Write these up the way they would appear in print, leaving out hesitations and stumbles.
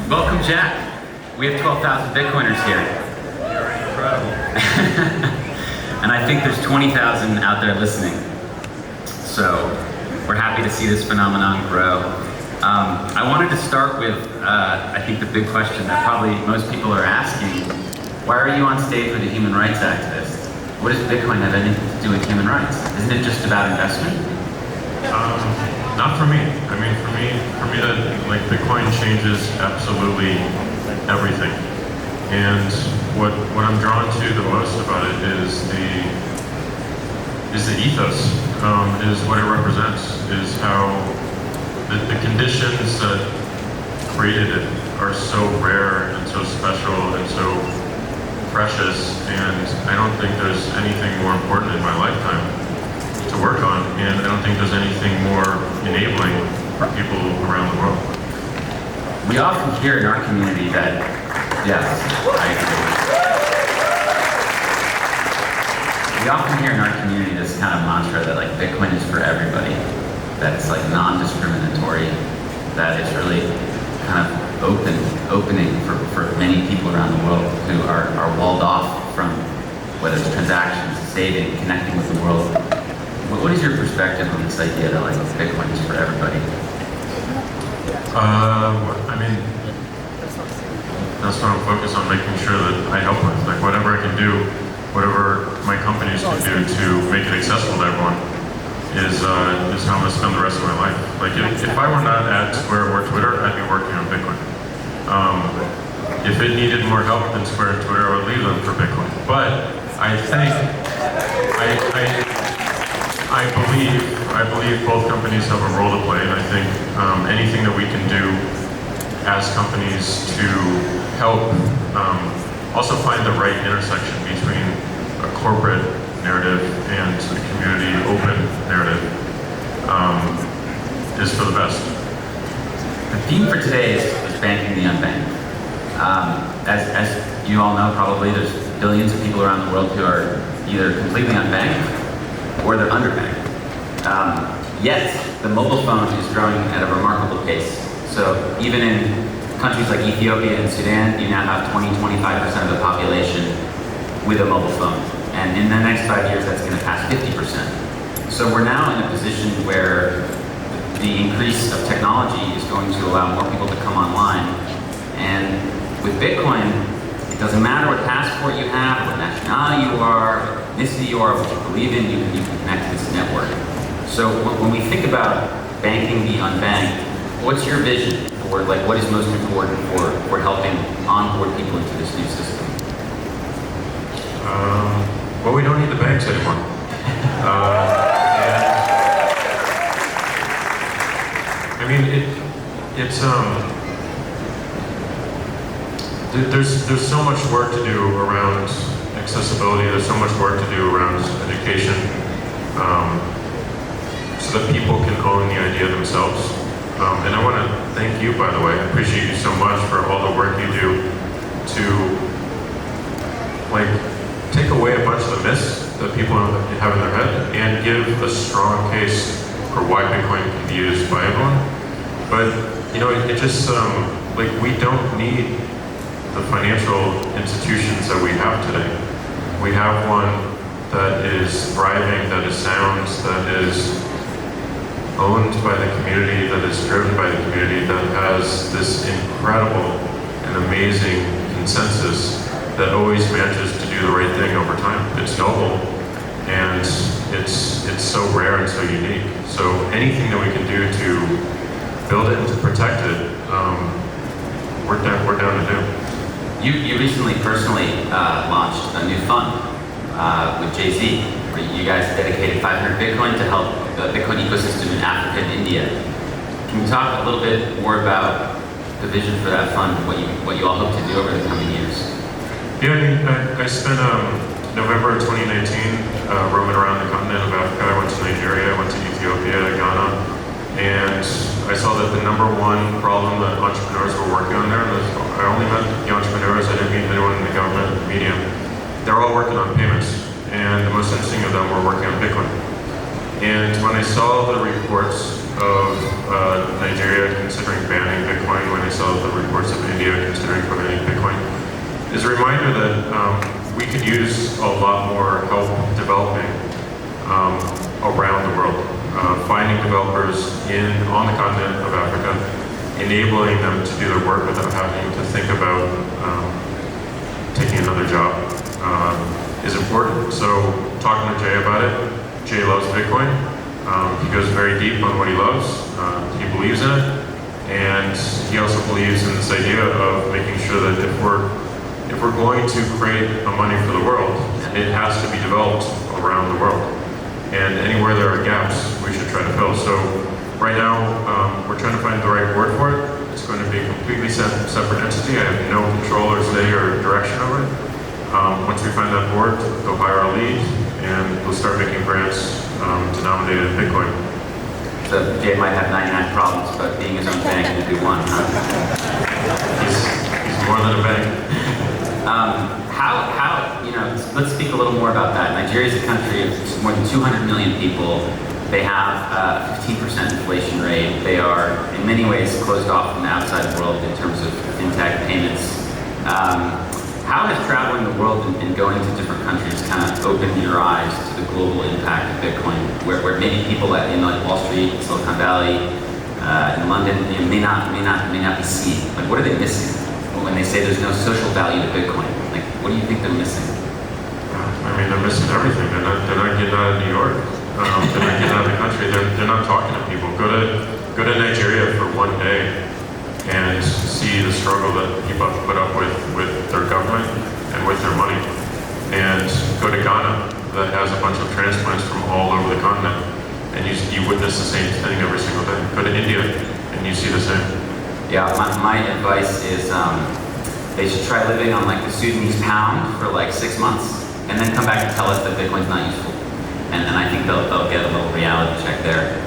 Welcome, Jack. We have 12,000 Bitcoiners here. You're incredible. And I think there's 20,000 out there listening. So we're happy to see this phenomenon grow. I wanted to start with, I think the big question that probably most people are asking. Why are you on stage with a human rights activist? What does Bitcoin have anything to do with human rights? Isn't it just about investment? Not for me. I mean, for me, like Bitcoin changes absolutely everything. And what I'm drawn to the most about it is the ethos, is what it represents, is how the conditions that created it are so rare and so special and so precious, and I don't think there's anything more important in my lifetime to work on, and I don't think there's anything more enabling for people around the world. We often hear in our community that, yes, I agree. We often hear in our community this kind of mantra that like Bitcoin is for everybody, that it's like non-discriminatory, that it's really kind of opening for many people around the world who are walled off from whether it's transactions, saving, connecting with the world. What is your perspective on this idea that like Bitcoin is for everybody? I mean, that's what I'm focused on, making sure that I help with. Like whatever I can do, whatever my companies can do to make it accessible to everyone is how I'm going to spend the rest of my life. Like if I were not at Square or Twitter, I'd be working on Bitcoin. If it needed more help than Square and Twitter, I would leave them for Bitcoin. But I think, I believe both companies have a role to play, and I think anything that we can do as companies to help also find the right intersection between a corporate narrative and a community open narrative is for the best. The theme for today is banking the unbanked. As you all know, probably there's billions of people around the world who are either completely unbanked or they're underbanked. Yet the mobile phone is growing at a remarkable pace. So even in countries like Ethiopia and Sudan, you now have 20-25% of the population with a mobile phone. And in the next 5 years, that's going to pass 50%. So we're now in a position where the increase of technology is going to allow more people to come online. And with Bitcoin, it doesn't matter what passport you have, what nationality you are, what ethnicity you are, what you believe in, you can connect to this network. So when we think about banking the unbanked, what's your vision for like what is most important for helping onboard people into this new system? Well, we don't need the banks anymore. I mean, there's so much work to do around accessibility. There's so much work to do around education, so that people can own the idea themselves. And I want to thank you, by the way. I appreciate you so much for all the work you do to like take away a bunch of the myths that people have in their head and give a strong case for why Bitcoin can be used by everyone. But you know, it just like we don't need the financial institutions that we have today. We have one that is thriving, that is sound, that is owned by the community, that is driven by the community, that has this incredible and amazing consensus that always manages to do the right thing over time. It's noble, and it's so rare and so unique. So anything that we can do to build it and to protect it, we're down to do. You recently personally launched a new fund with Jay-Z, where you guys dedicated 500 Bitcoin to help the Bitcoin ecosystem in Africa and India. Can you talk a little bit more about the vision for that fund and what you all hope to do over the coming years? Yeah, I mean, I spent November 2019 roaming around the continent of Africa. I went to Nigeria, I went to Ethiopia, Ghana, and I saw that the number one problem that entrepreneurs were working on there, and I only met the entrepreneurs, I didn't meet anyone in the government, the media, they're all working on payments, and the most interesting of them were working on Bitcoin. And when I saw the reports of Nigeria considering banning Bitcoin, when I saw the reports of India considering banning Bitcoin, is a reminder that we could use a lot more help developing around the world. Finding developers on the continent of Africa, enabling them to do their work without having to think about taking another job is important. So talking to Jay about it, Jay loves Bitcoin. He goes very deep on what he loves. He believes in it, and he also believes in this idea of making sure that if we're going to create a money for the world, it has to be developed around the world. And anywhere there are gaps, we should try to fill. So right now, we're trying to find the right word for it. It's going to be a completely separate entity. I have no control or say or direction over it. Once we find that board, they'll hire a lead, and we'll start making grants denominated in Bitcoin. So Jay might have 99 problems, but being his own bank would be one, huh? He's more than a bank. Let's speak a little more about that. Nigeria is a country of more than 200 million people. They have a 15% inflation rate. They are, in many ways, closed off from the outside world in terms of fintech payments. How has traveling the world and going to different countries kind of opened your eyes to the global impact of Bitcoin, where maybe people in like Wall Street, Silicon Valley, in London, may not be seeing? Like, what are they missing when they say there's no social value to Bitcoin? Like, what do you think they're missing? I mean, they're missing everything. They're not getting out of New York. They're not getting out of the country. They're not talking to people. Go to Nigeria for one day and see the struggle that people have to put up with their government and with their money. And go to Ghana, that has a bunch of transplants from all over the continent, and you witness the same thing every single day. Go to India, and you see the same. Yeah, my advice is they should try living on like the Sudanese pound for like 6 months, and then come back and tell us that Bitcoin's not useful. And I think they'll get a little reality check there.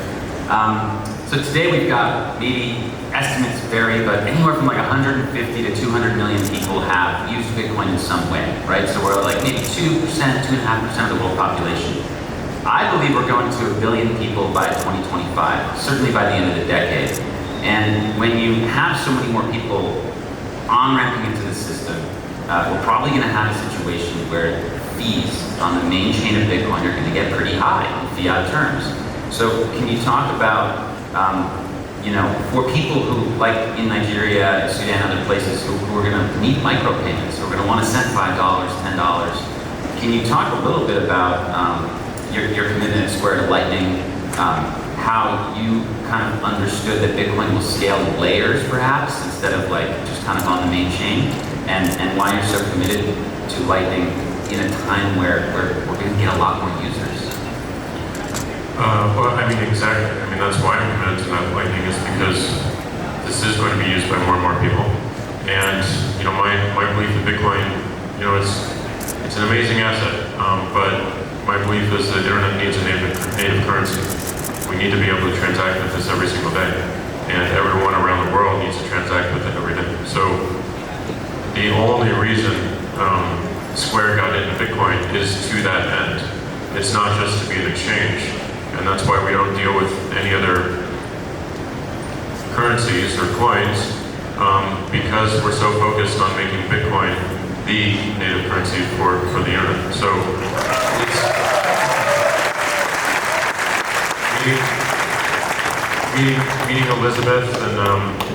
So today we've got, maybe estimates vary, but anywhere from like 150 to 200 million people have used Bitcoin in some way, right? So we're like maybe 2%, 2.5% of the world population. I believe we're going to 1 billion people by 2025, certainly by the end of the decade. And when you have so many more people on-ramping into the system, we're probably going to have a situation where fees on the main chain of Bitcoin are going to get pretty high in fiat terms. So can you talk about, for people who, like in Nigeria, Sudan, other places, who are going to need micropayments, who are going to want to send $5, $10, can you talk a little bit about your commitment at Square to Lightning, how you kind of understood that Bitcoin will scale in layers, perhaps, instead of like just kind of on the main chain, and why you're so committed to Lightning in a time where we're going to get a lot more users? Well, I mean, exactly. I mean, that's why I'm committed to that Lightning, is because this is going to be used by more and more people. And, my belief in Bitcoin, it's an amazing asset, but my belief is that the internet needs a native currency. We need to be able to transact with this every single day. And everyone around the world needs to transact with it every day. So the only reason Square got into Bitcoin is to that end. It's not just to be an exchange. And that's why we don't deal with any other currencies or coins, because we're so focused on making Bitcoin the native currency for the internet. So it's meeting Elizabeth and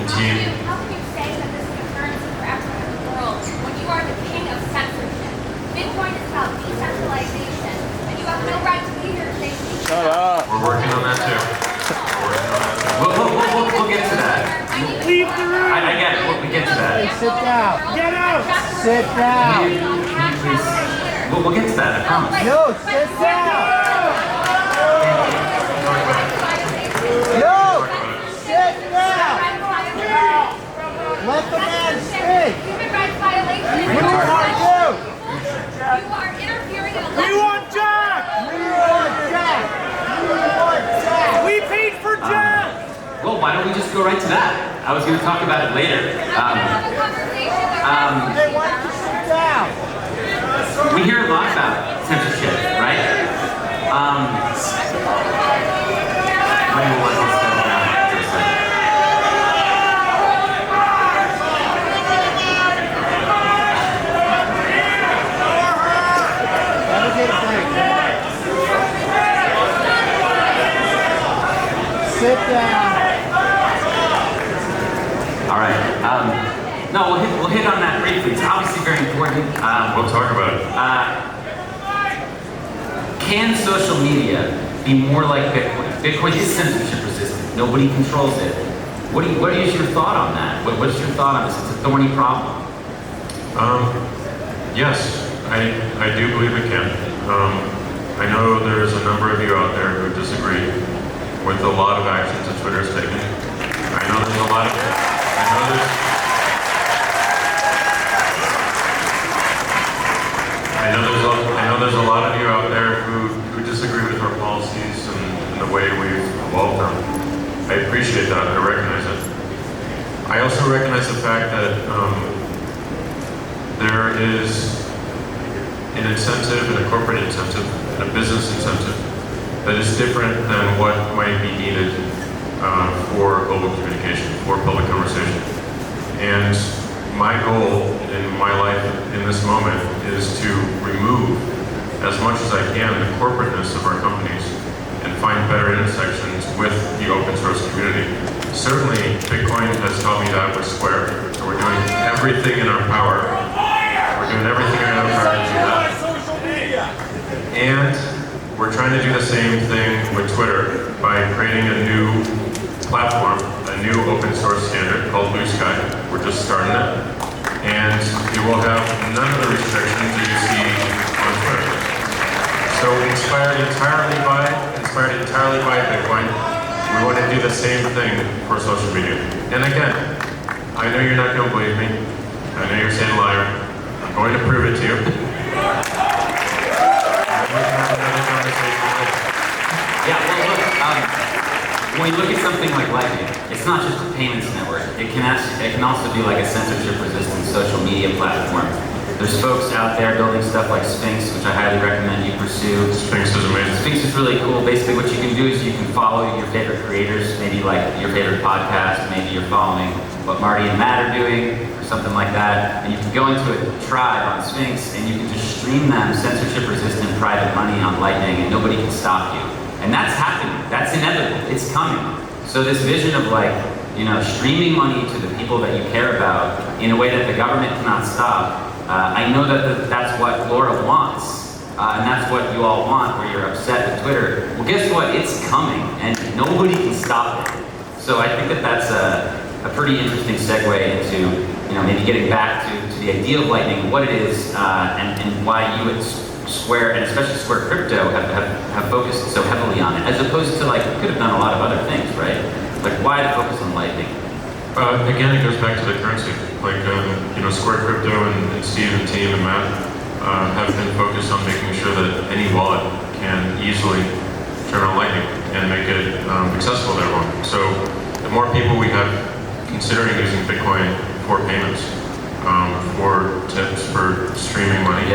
team. How can you say that this is a currency for everyone in the world when you are the king of censorship? Bitcoin is about decentralization, and you have no right to be here today. Shut up. We're working on that too. We'll get to that. Leave the room. I get it. We'll get to that. Hey, sit down. Get out. Sit down. We'll get to that, I promise. No, sit down. No, sit down. Let the man speak. Human rights violation. Who are you? You are interfering in We want Jack. We want Jack. We want Jack. We paid for Jack. Well, why don't we just go right to that? I was going to talk about it later. They want to sit down. We hear a lot about censorship, right? When was it said that? Sit down. All right. No, we'll hit on that briefly. It's obviously very important. We'll talk about it. Can social media be more like Bitcoin? Bitcoin is censorship resistant. Nobody controls it. What is your thought on that? What's your thought on this? It's a thorny problem. Yes, I do believe it can. I know there's a number of you out there who disagree with a lot of actions that Twitter is taking. I know there's a lot of there's a lot of you out there who disagree with our policies and the way we've evolved them. I appreciate that. I recognize it. I also recognize the fact that there is an incentive, and a corporate incentive, and a business incentive that is different than what might be needed for global communication, for public conversation. And my goal in my life in this moment is to remove as much as I can the corporateness of our companies and find better intersections with the open source community. Certainly, Bitcoin has taught me that with Square. So we're doing everything in our power. We're doing everything in our power to do that. And we're trying to do the same thing with Twitter by creating a new platform, a new open source standard called Blue Sky. We're just starting it. And it will have none of the restrictions that you see on Twitter. So inspired entirely by Bitcoin, we want to do the same thing for social media. And again, I know you're not going to believe me. I know you're saying liar. I'm going to prove it to you. Yeah, well, look, when we look at something like Lightning, it's not just a payments network. It can also be like a censorship-resistant social media platform. There's folks out there building stuff like Sphinx, which I highly recommend you pursue. Sphinx is amazing. Sphinx is really cool. Basically, what you can do is you can follow your favorite creators, maybe like your favorite podcast, maybe you're following what Marty and Matt are doing, or something like that, and you can go into a tribe on Sphinx, and you can just stream them censorship-resistant private money on Lightning, and nobody can stop you. And that's happening. That's inevitable. It's coming. So this vision of like, streaming money to the people that you care about in a way that the government cannot stop, I know that that's what Laura wants, and that's what you all want, where you're upset with Twitter. Well, guess what? It's coming, and nobody can stop it. So I think that that's a pretty interesting segue into, maybe getting back to the idea of Lightning, what it is, and why you at Square, and especially Square Crypto, have focused so heavily on it, as opposed to like, you could have done a lot of other things, right? Like, why to focus on Lightning? Again, it goes back to the currency. Like, Square Crypto and Steve and team and Matt have been focused on making sure that any wallet can easily turn on Lightning and make it accessible to everyone. So the more people we have considering using Bitcoin for payments, for tips, for streaming money,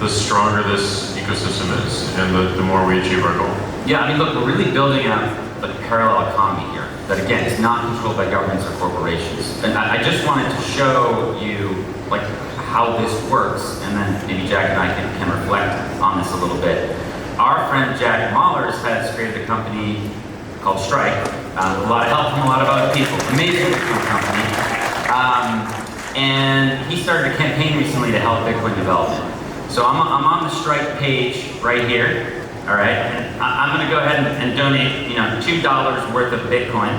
the stronger this ecosystem is, and the more we achieve our goal. Yeah, I mean, look, we're really building out a parallel economy here that, again, is not controlled by governments or corporations. And I just wanted to show you, like, how this works, and then maybe Jack and I can reflect on this a little bit. Our friend Jack Mahlers has created a company called Strike, a lot of help from a lot of other people. Amazing company. And he started a campaign recently to help Bitcoin development. So I'm on the Strike page right here, all right? And I'm gonna go ahead and donate, $2 worth of Bitcoin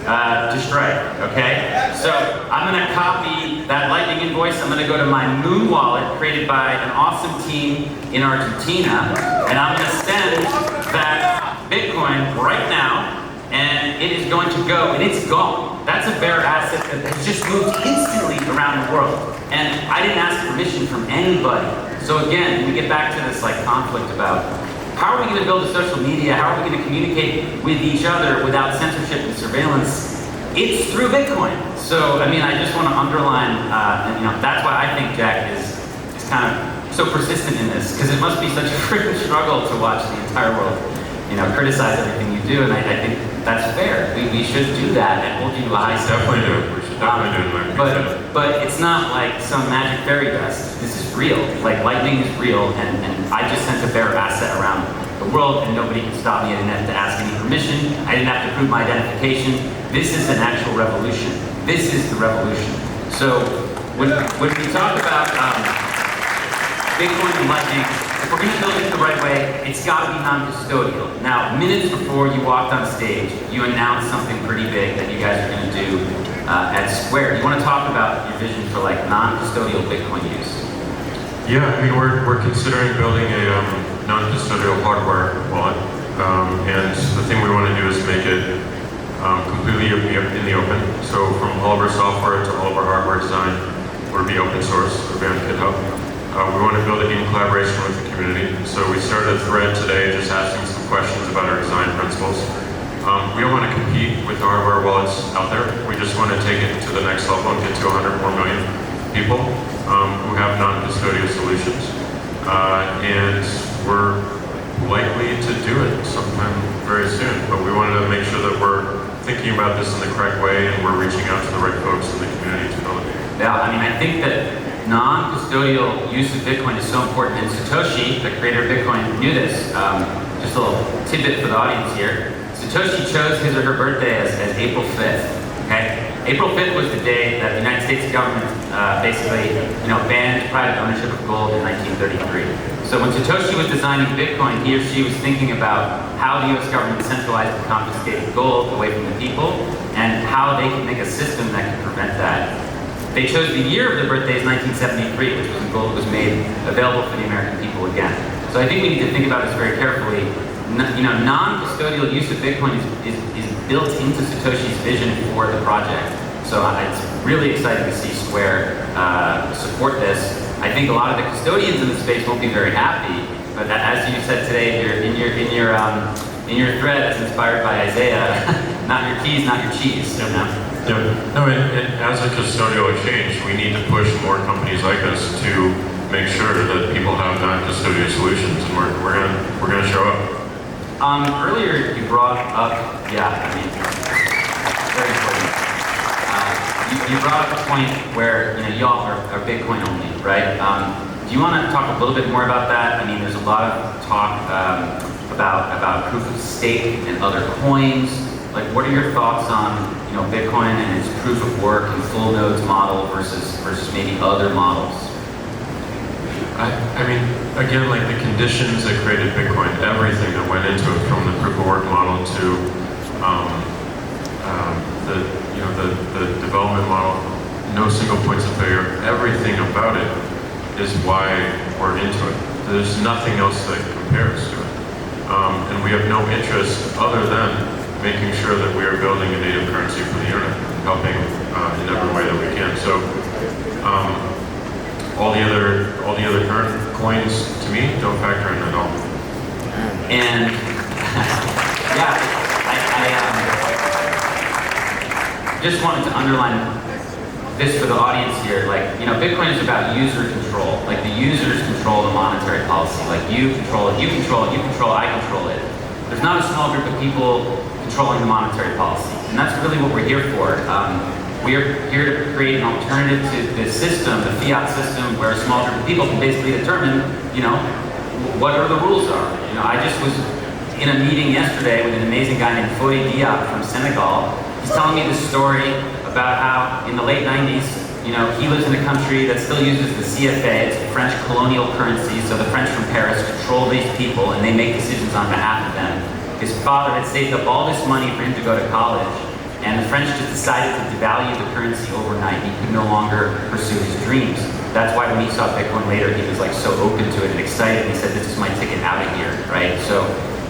to Strike, okay? So I'm gonna copy that Lightning invoice. I'm gonna go to my Moon wallet created by an awesome team in Argentina, and I'm gonna send that Bitcoin right now, and it is going to go, and it's gone. That's a bearer asset that has just moved instantly around the world. And I didn't ask permission from anybody. So again, we get back to this like conflict about how are we going to build a social media? How are we going to communicate with each other without censorship and surveillance? It's through Bitcoin. So, I mean, I just want to underline, that's why I think Jack is kind of so persistent in this, because it must be such a freaking struggle to watch the entire world, criticize everything you do, and I think that's fair. We should do that and hold you to a high standard. Definitely do. We should definitely do it. But it's not like some magic fairy dust. This is real. Like, Lightning is real, and I just sent a bearer asset around the world, and nobody can stop me. I didn't have to ask any permission. I didn't have to prove my identification. This is an actual revolution. This is the revolution. So when we talk about Bitcoin and Lightning, if we're going to build it the right way, it's got to be non-custodial. Now, minutes before you walked on stage, you announced something pretty big that you guys are going to do at Square. You want to talk about your vision for like non-custodial Bitcoin use? Yeah, I mean, we're considering building a non-custodial hardware wallet, and the thing we want to do is make it completely in the open. So from all of our software to all of our hardware design, it'll be open source, it'll be on GitHub. We want to build it in collaboration with the community. So we started a thread today just asking some questions about our design principles. We don't want to compete with the hardware wallets out there. We just want to take it to the next level and get to 100 more million people who have non-custodial solutions. And we're likely to do it sometime very soon. But we wanted to make sure that we're thinking about this in the correct way and we're reaching out to the right folks in the community to build it. Yeah, I mean, I think that non-custodial use of Bitcoin is so important, and Satoshi, the creator of Bitcoin, knew this. Just a little tidbit for the audience here. Satoshi chose his or her birthday as April 5th, okay? April 5th was the day that the United States government basically, banned private ownership of gold in 1933. So when Satoshi was designing Bitcoin, he or she was thinking about how the US government centralized and confiscated gold away from the people, and how they could make a system that could prevent that. They chose the year of their birthday as 1973, which was when gold was made available for the American people again. So I think we need to think about this very carefully. Non-custodial use of Bitcoin is built into Satoshi's vision for the project. So it's really exciting to see Square support this. I think a lot of the custodians in the space won't be very happy, but as you said today, in your thread that's inspired by Isaiah, not your keys, not your cheese. Yeah. No, and as a custodial exchange, we need to push more companies like us to make sure that people have non-custodial solutions, and we're gonna show up. Earlier you brought up, very important. You brought up a point where y'all are Bitcoin only, right? Do you want to talk a little bit more about that? I mean, there's a lot of talk about proof of stake and other coins. Like, what are your thoughts on Bitcoin and its proof of work and full nodes model versus maybe other models? I mean, again, like the conditions that created Bitcoin, everything that went into it, from the proof of work model to the development model, no single points of failure, everything about it is why we're into it. There's nothing else that compares to it. And we have no interest other than making sure that we are building a native currency for the internet, helping in every way that we can. So all the other current coins, to me, don't factor in at all. And I just wanted to underline this for the audience here. Like, Bitcoin is about user control. Like, the users control the monetary policy. Like, you control it, you control it, you control it, I control it. There's not a small group of people controlling the monetary policy. And that's really what we're here for. We're here to create an alternative to the system, the fiat system, where a small group of people can basically determine, what the rules are. I just was in a meeting yesterday with an amazing guy named Foy Diop from Senegal. He's telling me this story about how in the late 90s, he lives in a country that still uses the CFA, it's French colonial currency, so the French from Paris control these people and they make decisions on behalf of them. His father had saved up all this money for him to go to college, and the French just decided to devalue the currency overnight. He could no longer pursue his dreams. That's why when he saw Bitcoin later, he was like so open to it and excited. He said, this is my ticket out of here, right? So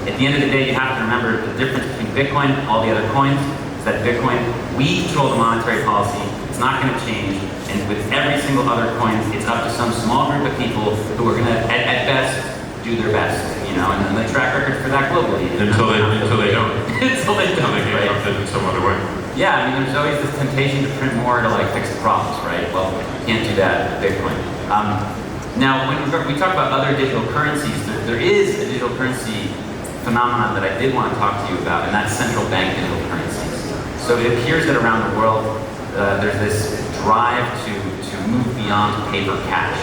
at the end of the day, you have to remember the difference between Bitcoin and all the other coins is that Bitcoin, we control the monetary policy. It's not going to change. And with every single other coin, it's up to some small group of people who are going to, at best, do their best, and the track record for that globally. Until they don't. Until they don't, They right? get in some other way. Yeah, I mean, there's always this temptation to print more to fix the problems, right? Well, you can't do that with Bitcoin. Now, when we talk about other digital currencies, there is a digital currency phenomenon that I did want to talk to you about, and that's central bank digital currencies. So it appears that around the world, there's this drive to move beyond paper cash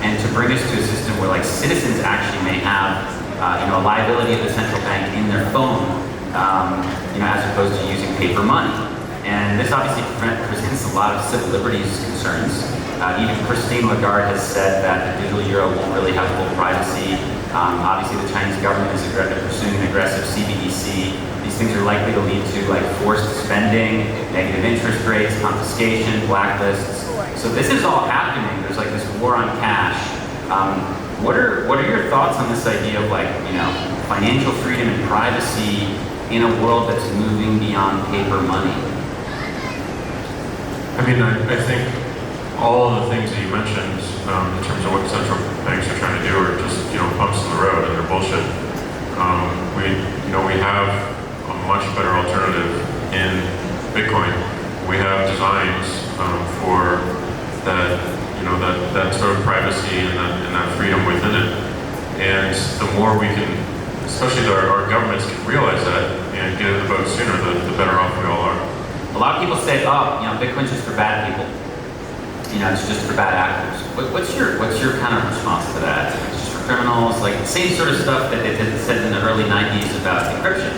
and to bring us to a system where citizens actually may have a liability of the central bank in their phone, as opposed to using paper money. And this obviously presents a lot of civil liberties concerns. Even Christine Lagarde has said that the digital euro won't really have full privacy. Obviously, the Chinese government is pursuing an aggressive CBDC. These things are likely to lead to forced spending, negative interest rates, confiscation, blacklists. So this is all happening. There's this war on cash. What are your thoughts on this idea of financial freedom and privacy in a world that's moving beyond paper money? I mean, I think all of the things that you mentioned in terms of what central banks are trying to do are just bumps in the road, and they're bullshit. We have a much better alternative in Bitcoin. We have designs for that sort of privacy and that freedom within it. And the more we can, especially our governments can realize that and get it the vote sooner, the better off we all are. A lot of people say, Bitcoin's just for bad people. It's just for bad actors. What's your kind of response to that? It's just for criminals, the same sort of stuff that they said in the early 90s about encryption,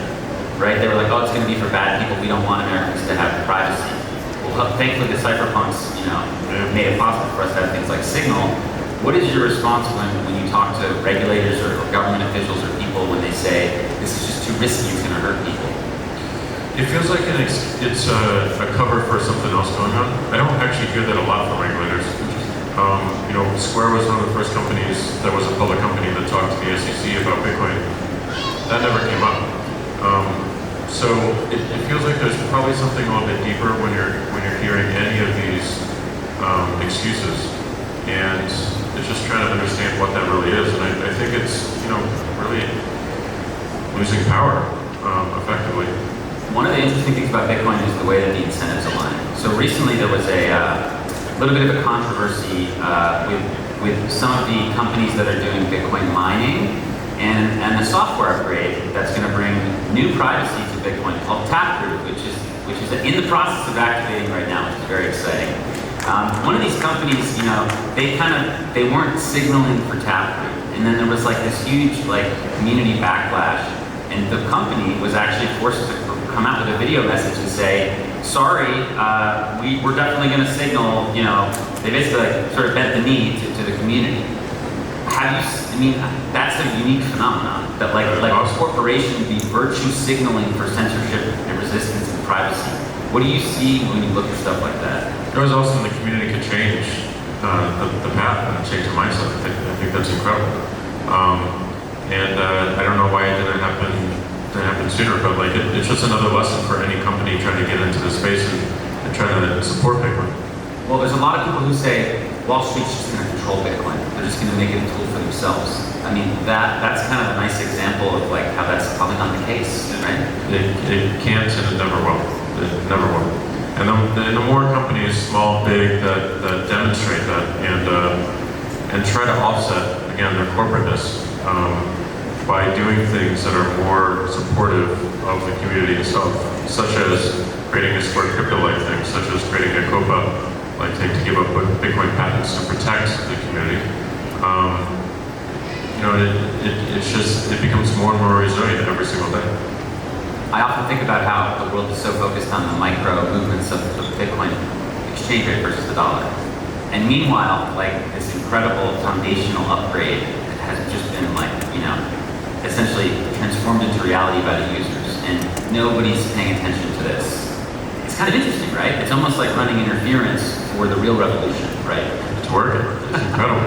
right? They were like, it's going to be for bad people. We don't want Americans to have privacy. Well, thankfully the cypherpunks, made it possible for us to have things like Signal. What is your response when you talk to regulators or government officials or people when they say this is just too risky, it's going to hurt people? It feels like it's a cover for something else going on. I don't actually hear that a lot from regulators. Square was one of the first companies that was a public company that talked to the SEC about Bitcoin. That never came up. So it feels like there's probably something a little bit deeper when you're hearing any of these excuses, and it's just trying to understand what that really is. And I think it's really losing power effectively. One of the interesting things about Bitcoin is the way that the incentives align. So recently there was a little bit of a controversy with some of the companies that are doing Bitcoin mining and a software upgrade that's going to bring new privacy to Bitcoin called Taproot, which is in the process of activating right now, which is very exciting. One of these companies, they weren't signaling for Taproot, and then there was this huge community backlash, and the company was actually forced to come out with a video message and say, sorry, we're definitely going to signal, they basically sort of bent the knee to the community. That's a unique phenomenon, that a corporation be virtue signaling for censorship and resistance and privacy. What do you see when you look at stuff like that? There was also the community could change the path and change the mindset. I think that's incredible. I don't know why it didn't happen sooner, but it's just another lesson for any company trying to get into this space and trying to support Bitcoin. Well, there's a lot of people who say Wall Street's just going to control Bitcoin. They're just going to make it a tool for themselves. That's kind of a nice example of how that's probably not the case, right? It can't, and it never will. It never will. And the more companies, small, big, that demonstrate that and try to offset again their corporateness by doing things that are more supportive of the community itself, such as creating a Square crypto-like thing, such as creating a COPA, to give up Bitcoin patents to protect the community. It becomes more and more resilient every single day. I often think about how the world is so focused on the micro movements of the Bitcoin exchange rate versus the dollar. And meanwhile, this incredible foundational upgrade that has just been essentially transformed into reality by the users, and nobody's paying attention to this. It's kind of interesting, right? It's almost like running interference for the real revolution, right? It's working. It's incredible.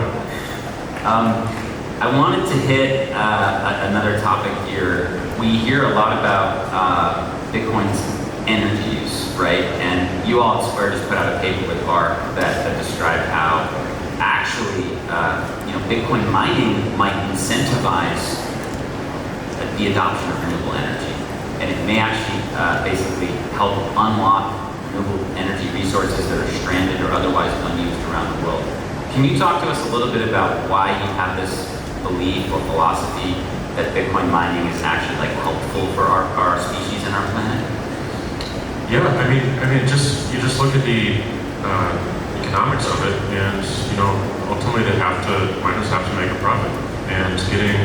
I wanted to hit another topic here. We hear a lot about Bitcoin's energy use, right? And you all at Square just put out a paper with ARC that described how actually, Bitcoin mining might incentivize the adoption of renewable energy. And it may actually basically help unlock renewable energy resources that are stranded or otherwise unused around the world. Can you talk to us a little bit about why you have this belief or philosophy that Bitcoin mining is actually helpful for our species and our planet? Yeah, you just look at the economics of it, and ultimately miners have to make a profit, and getting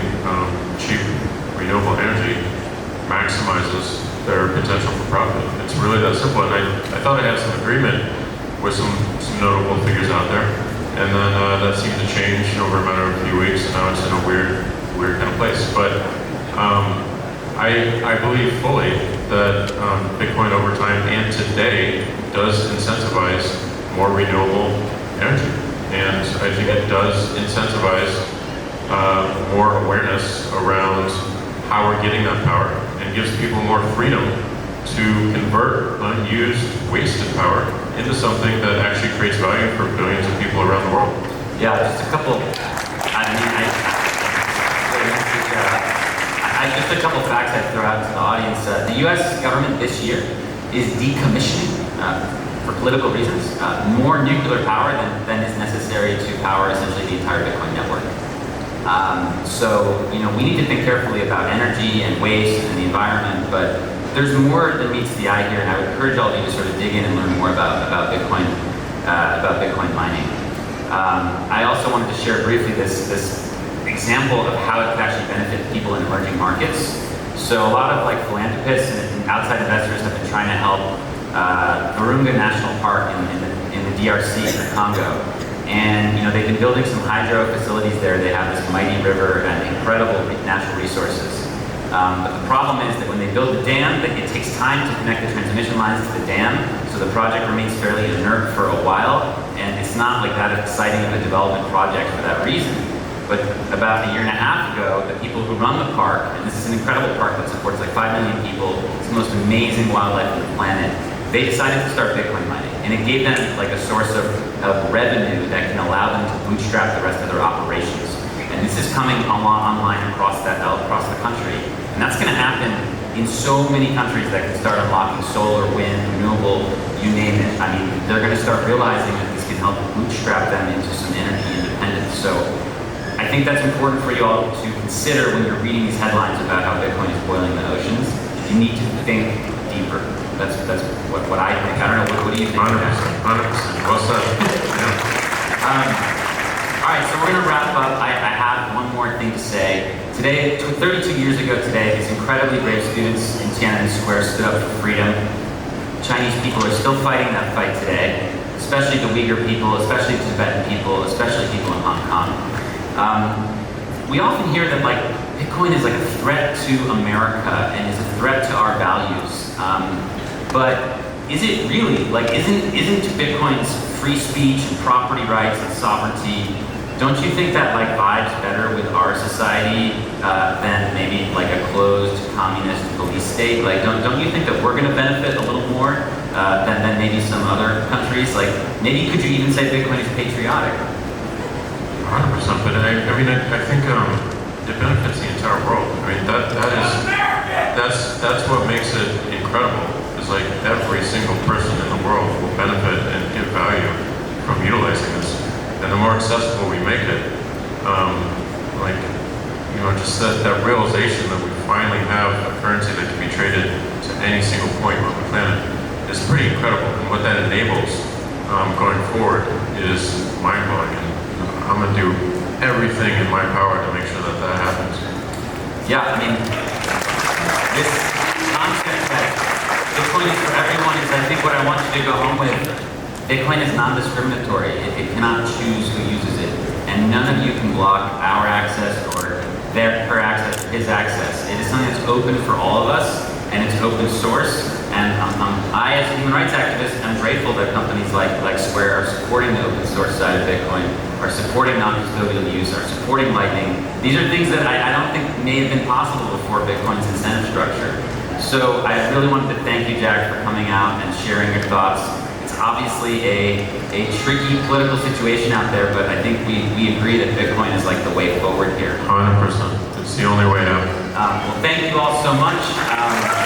cheap, renewable energy maximizes their potential for profit. It's really that simple. And I thought I had some agreement with some notable figures out there. And then that seemed to change over a matter of a few weeks, and now it's in a weird kind of place. But I believe fully that Bitcoin over time and today does incentivize more renewable energy. And I think it does incentivize more awareness around how we're getting that power, and gives people more freedom to convert unused, wasted power into something that actually creates value for billions of people around the world. Yeah, just a couple. Just a couple facts I'd throw out to the audience. The U.S. government this year is decommissioning, for political reasons, more nuclear power than is necessary to power essentially the entire Bitcoin network. So, we need to think carefully about energy and waste and the environment, but there's more than meets the eye here, and I would encourage all of you to sort of dig in and learn more about Bitcoin mining. I also wanted to share briefly this example of how it could actually benefit people in emerging markets. So a lot of philanthropists and outside investors have been trying to help Virunga National Park in the DRC, in the Congo. And they've been building some hydro facilities there. They have this mighty river and incredible natural resources. But the problem is that when they build the dam, it takes time to connect the transmission lines to the dam, so the project remains fairly inert for a while, and it's not that exciting of a development project for that reason. But about a year and a half ago, the people who run the park, and this is an incredible park that supports 5 million people, it's the most amazing wildlife on the planet, they decided to start Bitcoin mining. And it gave them a source of revenue that can allow them to bootstrap the rest of their operations. And this is coming online across the country. And that's going to happen in so many countries that can start unlocking solar, wind, renewable, you name it. I mean, they're going to start realizing that this can help bootstrap them into some energy independence. So I think that's important for you all to consider when you're reading these headlines about how Bitcoin is boiling the oceans. You need to think deeper. That's what I think. I don't know, what do you think? 100%. Well said. All right, so we're going to wrap up. I have one more thing to say. Today, 32 years ago today, these incredibly brave students in Tiananmen Square stood up for freedom. Chinese people are still fighting that fight today, especially the Uyghur people, especially the Tibetan people, especially people in Hong Kong. We often hear that Bitcoin is a threat to America and is a threat to our values. But is it really? Isn't Bitcoin's free speech and property rights and sovereignty, don't you think that vibes better with our society than maybe a closed communist police state? Don't you think that we're going to benefit a little more than maybe some other countries? Maybe could you even say Bitcoin is patriotic? 100%, but I think it benefits the entire world. That's what makes it incredible. Is every single person in the world will benefit and get value from utilizing this. And the more accessible we make it, just that realization that we finally have a currency that can be traded to any single point on the planet is pretty incredible. And what that enables going forward is mind-blowing. And I'm going to do everything in my power to make sure that happens. Yeah, this concept that Bitcoin is for everyone is, I think, what I want you to go home with. Bitcoin is non-discriminatory. It cannot choose who uses it. And none of you can block our access or her access or his access. It is something that's open for all of us, and it's open source. And I, as a human rights activist, am grateful that companies like Square are supporting the open source side of Bitcoin, are supporting non-custodial use, are supporting Lightning. These are things that I don't think may have been possible before Bitcoin's incentive structure. So I really wanted to thank you, Jack, for coming out and sharing your thoughts. It's obviously a tricky political situation out there, but I think we agree that Bitcoin is the way forward here. 100%. It's the only way out. Well, thank you all so much.